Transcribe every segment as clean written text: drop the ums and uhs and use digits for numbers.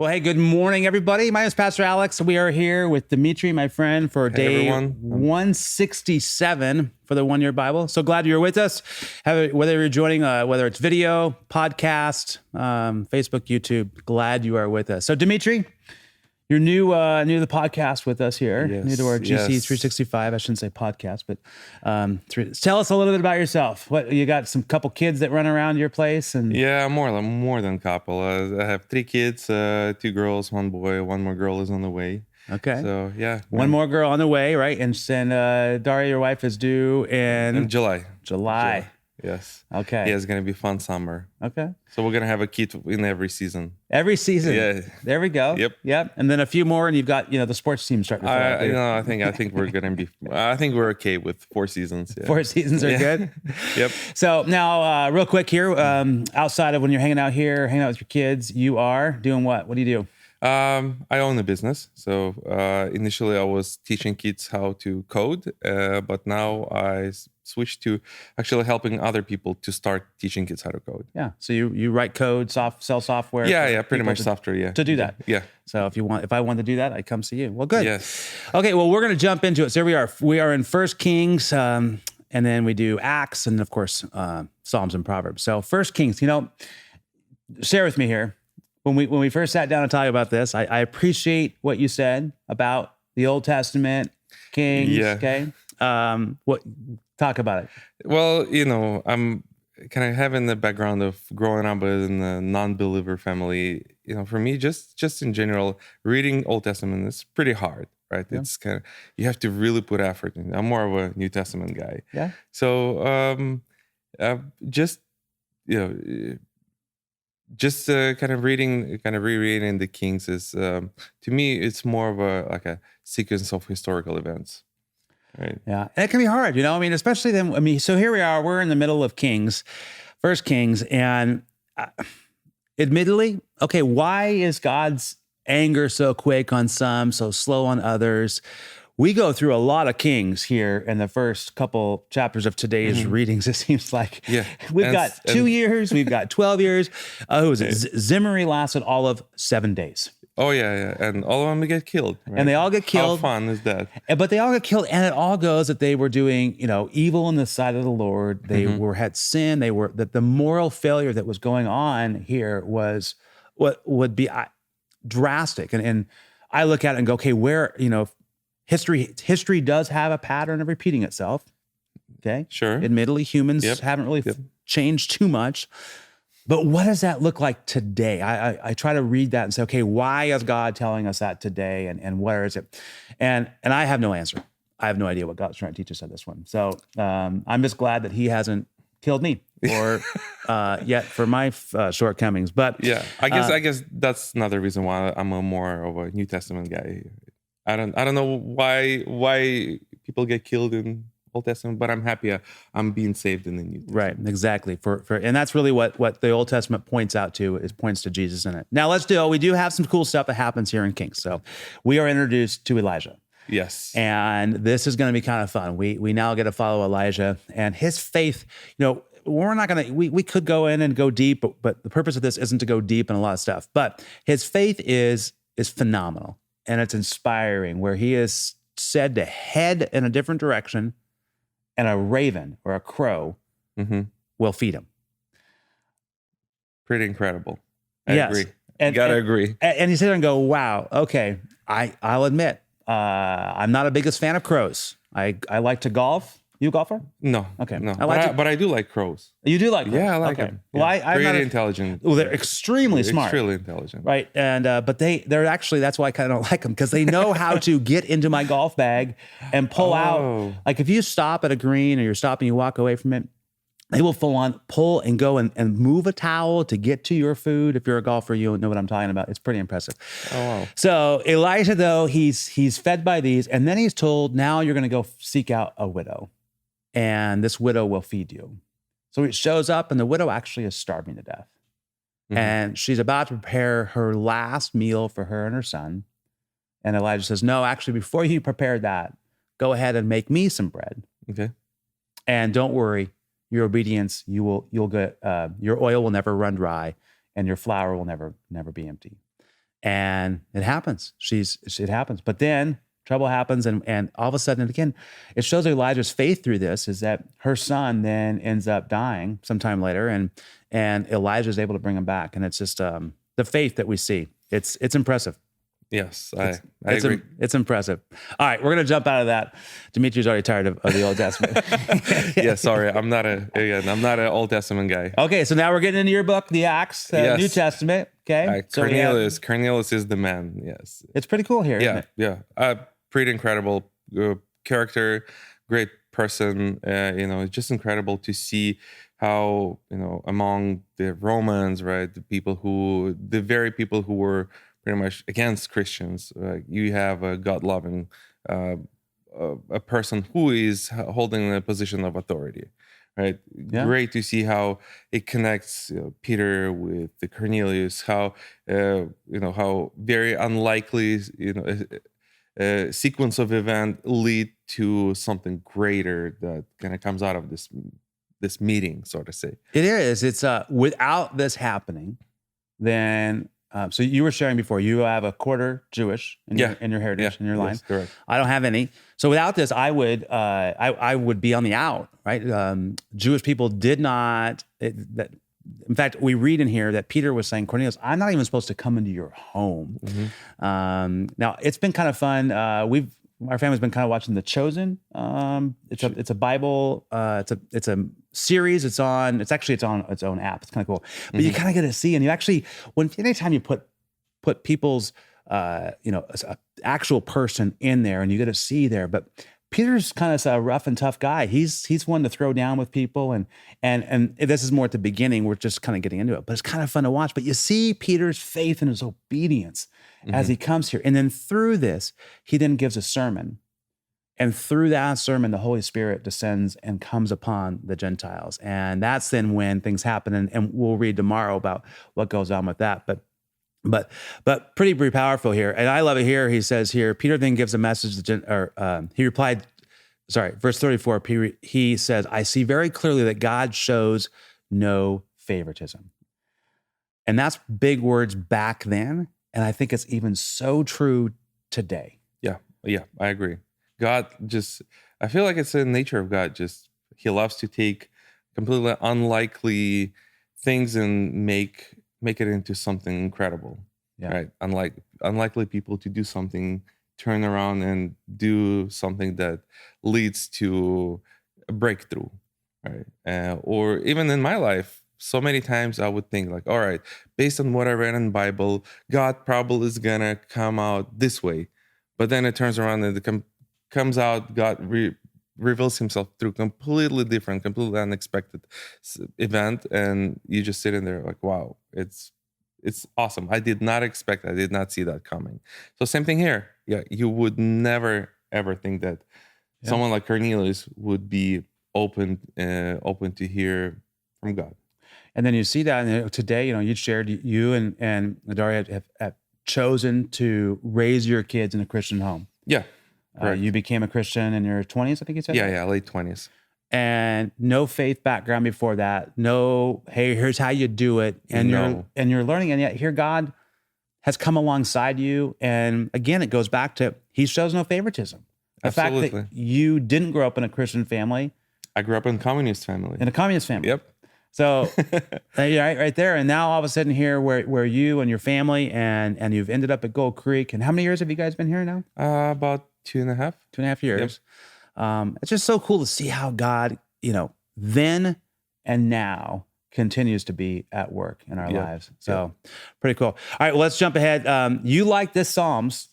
Well, hey, good morning, everybody. My name is Pastor Alex. We are here with Dmitry, my friend, for day 167 for the 1 Year Bible. So glad you're with us. Whether you're joining, whether it's video, podcast, Facebook, YouTube, glad you are with us. So, Dmitry, you're new to the podcast with us here, new to our GC 365. I shouldn't say podcast, but tell us a little bit about yourself. What you got? Some couple kids that run around your place, and more than a couple. I have 3 kids, 2 girls, 1 boy. 1 more girl is on the way. Okay. So yeah, 1 more girl on the way, right? And Daria, your wife, is due in July. Yes. Okay. Yeah, it's gonna be a fun summer. Okay. So we're gonna have a kid in every season. Every season. Yeah. There we go. Yep. And then a few more, and you've got the sports team starting to fill out there. I think we're gonna be. I think we're okay with 4 seasons. Yeah. 4 seasons are good. Yep. So now, real quick here, outside of when you're hanging out with your kids, you are doing what? What do you do? I own a business. So initially I was teaching kids how to code, but now I switched to actually helping other people to start teaching kids how to code. Yeah. So you write code, sell software. Yeah, pretty much software. Yeah. To do that. Yeah. So if I want to do that, I come see you. Well, good. Yes. Okay. Well, we're going to jump into it. So here we are. We are in 1 Kings, and then we do Acts, and of course Psalms and Proverbs. So 1 Kings. Share with me here. When we first sat down to talk about this, I appreciate what you said about the Old Testament, Kings. Yeah. Okay. Talk about it. Well, I'm kind of having the background of growing up in a non-believer family. For me, just in general, reading Old Testament is pretty hard, right? Yeah. It's kind of, you have to really put effort in. I'm more of a New Testament guy. Yeah. So kind of rereading the Kings is to me it's more of a sequence of historical events, right? Yeah, and it can be hard, especially then. So here we are, we're in the middle of Kings, 1 Kings, and admittedly, okay, why is God's anger so quick on some, so slow on others? We go through a lot of Kings here in the first couple chapters of today's readings. It seems like we've got 2 years, we've got 12 years. Who was it? Zimri lasted all of 7 days. Oh yeah, and all of them get killed. Right? And they all get killed. How fun is that? But they all get killed, and it all goes that they were doing, evil in the sight of the Lord. They had sin. That the moral failure that was going on here was what would be drastic. And I look at it and go, okay, where History does have a pattern of repeating itself. Okay. Sure. Admittedly, humans haven't really changed too much. But what does that look like today? I try to read that and say, okay, why is God telling us that today? And where is it? And I have no answer. I have no idea what God's trying to teach us on this one. So I'm just glad that he hasn't killed me or yet for my shortcomings. But yeah, I guess that's another reason why I'm more of a New Testament guy. I don't know why people get killed in Old Testament, but I'm happy I'm being saved in the New Testament. Right, exactly. And that's really what the Old Testament points out to, is points to Jesus in it. Now we do have some cool stuff that happens here in Kings. So we are introduced to Elijah. Yes. And this is going to be kind of fun. We now get to follow Elijah and his faith. We're not going to, we could go in and go deep, but the purpose of this isn't to go deep in a lot of stuff. But his faith is phenomenal. And it's inspiring, where he is said to head in a different direction, and a raven or a crow will feed him. Pretty incredible. I agree. You gotta agree. And you sit there and go, wow, okay, I'll admit, I'm not a biggest fan of crows. I like to golf. You a golfer? No. Okay. No. But I do like crows. You do like crows? Yeah, I like them. Well, I'm very not intelligent. Well, they're extremely smart. Extremely intelligent. Right. And but they're actually, that's why I kind of don't like them, because they know how to get into my golf bag and pull out. Like if you stop at a green, or you're stopping, you walk away from it, they will full on pull and go and move a towel to get to your food. If you're a golfer, you know what I'm talking about. It's pretty impressive. Oh, wow. So Elijah, though, he's fed by these, and then he's told, now you're going to go seek out a widow, and this widow will feed you. So he shows up, and the widow actually is starving to death. And she's about to prepare her last meal for her and her son. And Elijah says, no, actually, before you prepare that, go ahead and make me some bread. Okay. And don't worry, your obedience, you'll get, your oil will never run dry, and your flour will never be empty. and it happens. It happens. But then trouble happens, and all of a sudden, again, it shows Elijah's faith through this is that her son then ends up dying sometime later, and Elijah is able to bring him back. And it's just the faith that we see. It's impressive. Yes, I agree. It's impressive. All right, we're going to jump out of that. Dimitri's already tired of the Old Testament. Yeah, sorry. I'm not an Old Testament guy. Okay, so now we're getting into your book, the Acts, Yes. New Testament. Okay. Cornelius is the man. Yes. It's pretty cool here, isn't it? Yeah. Pretty incredible character, great person. It's just incredible to see how, among the Romans, right, the very people who were pretty much against Christians, you have a God-loving a person who is holding a position of authority, right? Yeah. Great to see how it connects Peter with the Cornelius, how how very unlikely a sequence of event lead to something greater that kind of comes out of this meeting, so to say. It is. It's without this happening, then. So you were sharing before, you have a quarter Jewish in your heritage, in your line. Yes, correct. I don't have any. So without this, I would be on the out, right? Jewish people did not. In fact, we read in here that Peter was saying, Cornelius, I'm not even supposed to come into your home. Mm-hmm. Now it's been kind of fun. Our family's been kind of watching The Chosen. It's a Bible. It's a series. It's on its own app. It's kind of cool. But you kind of get to see, and you actually, anytime you put people's, actual person in there, and you get to see there. But Peter's kind of a rough and tough guy. He's one to throw down with people, and this is more at the beginning. We're just kind of getting into it, but it's kind of fun to watch. But you see Peter's faith and his obedience as he comes here. And then through this, he then gives a sermon. And through that sermon, the Holy Spirit descends and comes upon the Gentiles. And that's then when things happen. And we'll read tomorrow about what goes on with that. But pretty powerful here. And I love it here. He says here, Peter then gives a message, he replied, verse 34, he says, I see very clearly that God shows no favoritism. And that's big words back then. And I think it's even so true today. Yeah, I agree. God I feel like it's the nature of God. He loves to take completely unlikely things and make it into something incredible, right? Unlikely people to do something, turn around and do something that leads to a breakthrough, right? Or even in my life, so many times I would think like, all right, based on what I read in the Bible, God probably is going to come out this way. But then it turns around and it comes out, God reveals himself through completely different, completely unexpected event. And you just sit in there like, wow, it's awesome. I did not see that coming. So same thing here. Yeah, you would never, ever think that someone like Cornelius would be open to hear from God. And then you see that, and today, you shared, you and Daria have chosen to raise your kids in a Christian home. Yeah. You became a Christian in your 20s, I think you said? Yeah, late 20s. And no faith background before that. No, hey, here's how you do it. And you're learning, and yet here God has come alongside you. And again, it goes back to, he shows no favoritism. The Absolutely. fact that you didn't grow up in a Christian family. I grew up in a communist family. In a communist family. Yep. So right there. And now all of a sudden here where you and your family and you've ended up at Gold Creek. And how many years have you guys been here now? About 2.5. 2.5 years. Yep. It's just so cool to see how God, then and now continues to be at work in our lives. So pretty cool. All right, well, let's jump ahead. You like this Psalms.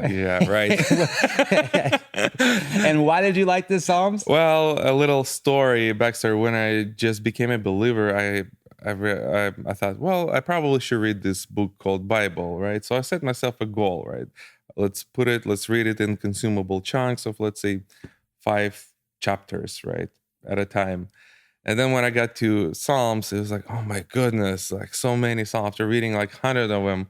Yeah, right. And why did you like this Psalms? Well, a little backstory. When I just became a believer, I thought, well, I probably should read this book called Bible, right? So I set myself a goal, right? Let's read it in consumable chunks of, let's say, 5 chapters, right, at a time. And then when I got to Psalms, it was like, oh my goodness, like so many Psalms. After reading like 100 of them,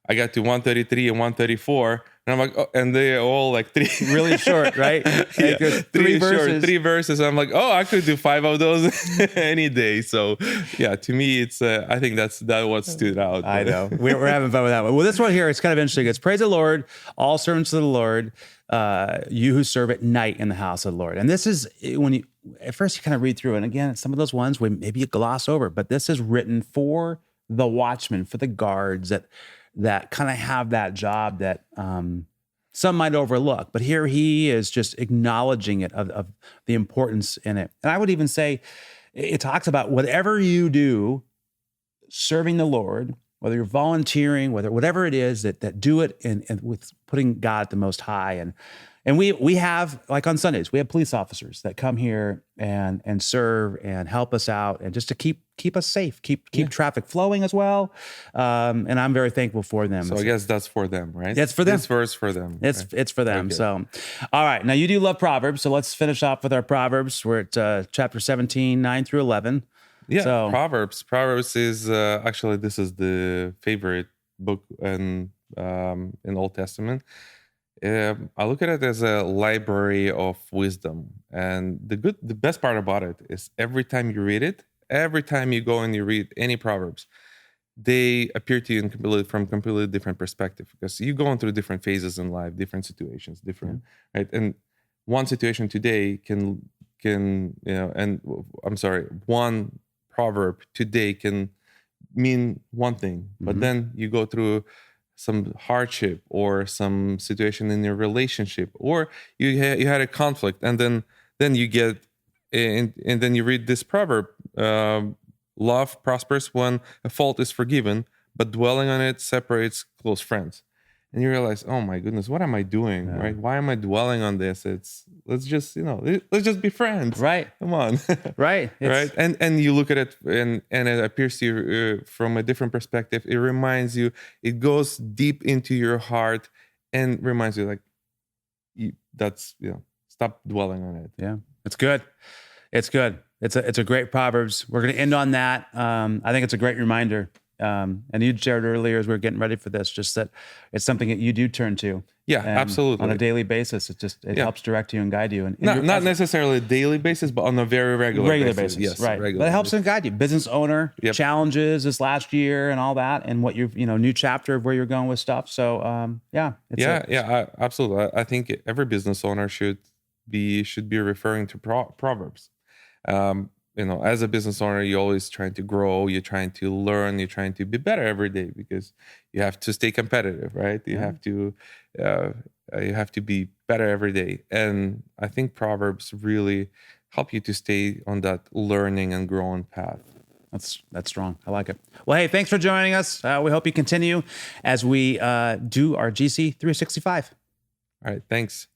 I got to 133 and 134. And I'm like, oh, and they're all like three. Really short, right? Like Yeah, there's three verses. Three verses. I'm like, oh, I could do 5 of those any day. So yeah, to me, it's I think that what stood out. I know. We're having fun with that one. Well, this one here, it's kind of interesting. It's praise the Lord, all servants of the Lord, you who serve at night in the house of the Lord. And this is when you, at first you kind of read through, and again, some of those ones where maybe you gloss over, but this is written for the watchmen, for the guards that kind of have that job that some might overlook. But here he is just acknowledging it of the importance in it. And I would even say it talks about whatever you do, serving the Lord, whether you're volunteering, whatever it is, that do it and with putting God at the most high. And we have, like on Sundays, we have police officers that come here and serve and help us out and just to keep us safe, keep traffic flowing as well. And I'm very thankful for them. So I guess that's for them, right? That's for them. This verse for them. It's for them. So, all right. Now you do love Proverbs. So let's finish off with our Proverbs. We're at chapter 17, 9 through 11. Yeah, so, Proverbs. Proverbs is actually, this is the favorite book in Old Testament. I look at it as a library of wisdom, and the best part about it is every time you read it, every time you go and you read any Proverbs, they appear to you from completely different perspective, because you're going through different phases in life, different situations, right? And one situation today can one proverb today can mean one thing, but then you go through some hardship or some situation in your relationship, or you had a conflict, and then you get and then you read this proverb: love prospers when a fault is forgiven, but dwelling on it separates close friends. And you realize, oh my goodness, what am I doing? Right? Why am I dwelling on this? Let's just be friends. Right. Come on. Right. Right. And you look at it and it appears to you from a different perspective. It reminds you, it goes deep into your heart and reminds you stop dwelling on it. Yeah. It's good. It's good. It's a great Proverbs. We're going to end on that. I think it's a great reminder. And you shared earlier as we were getting ready for this, just that it's something that you do turn to. Yeah, absolutely. On a daily basis. It helps direct you and guide you. And not necessarily a daily basis, but on a very regular basis. Yes, right. Regular but it helps and guide you. Business owner, challenges this last year and all that, and what new chapter of where you're going with stuff. So absolutely. I think every business owner should be referring to Proverbs. As a business owner, you're always trying to grow, you're trying to learn, you're trying to be better every day, because you have to stay competitive, right? You have to be better every day. And I think Proverbs really help you to stay on that learning and growing path. That's strong. I like it. Well, hey, thanks for joining us. We hope you continue as we do our GC 365. All right, thanks.